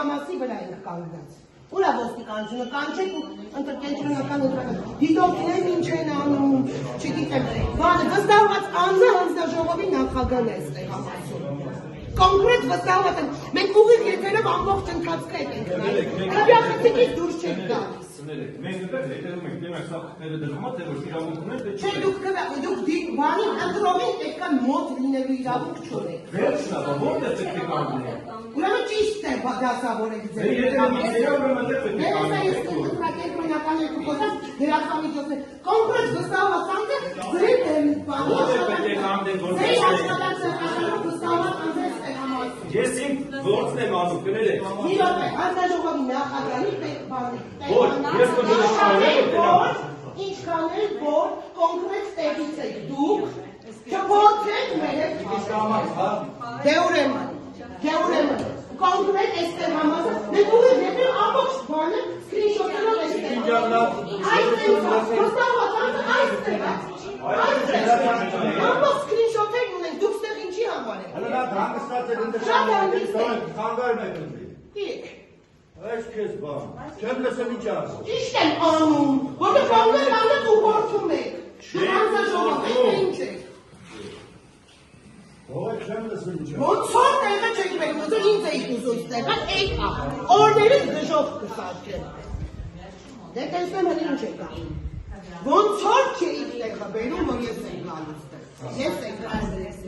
տեղամասի վրա ենք կանգնած։ Ուրա ոստիկանությունը կանչեք ու ընտրկենտրոնական ընտրական դիտորդներն ինչ են անում, չգիտեմ, բանը վստահված հանձնաժողովի նախագահն է տեղամասում։ Կոնկրետ վստահված են, մենք ուղիղ եթերով ամբողջ ընթացքը ենք նայում, հրավիրախցիկից դուրս չեք գալիս։ Մենք դեռ հետևում ենք, դեմ այս սախքները դրվում է, թե որ իրավունք ունեն, թե չէ, դուք բանի ընտրողին պետք է մոտ լինելու իրավունք չունեք։ Վերջնա, որտեղ պետք է կանգնենք։ Ուրեմն ճիշտ է դասավորեք ձեր։ Կոնկրետ վստահված անձը ձեր Ես իմ գործն եմ անում, կներեք։ Մի րոպե, հանձնաժողովի նախագահի Ոչ, ես ինչքան էլ որ կոնկրետ տեղից եք դուք, չփորձեք մեր հետ Դե ուրեմն, կոնկրետ էստեղ համազը, մենք ուղիղ եկել ամբողջ բանը սկրինշոթերով էստեղ ամբողջ սկրինշոթեր ունենք, դուք ստեղ ինչի համար եք։ Շատ հանգիստ Այս քեզ բան, չեմ լսեմ ինչ ասում։ Ճիշտ եմ անում, որտեղ կանգնել անում ու գործում եք։ Հանձնաժողով, ինչ եք։ Ո՞վ չեմ լսում ինչ։ Ոնց որ տեղը չեք բերում, ուզում ինձ էիք ուզում ստեղան, եկա, օրներից դժով կսարքեմ։ Դե տեսնեմ հենց ինչ եք անում։ Ոնց որ չէիք տեղը բերում, որ ես եմ գալուց տեղ։ Ես եմ գալուց։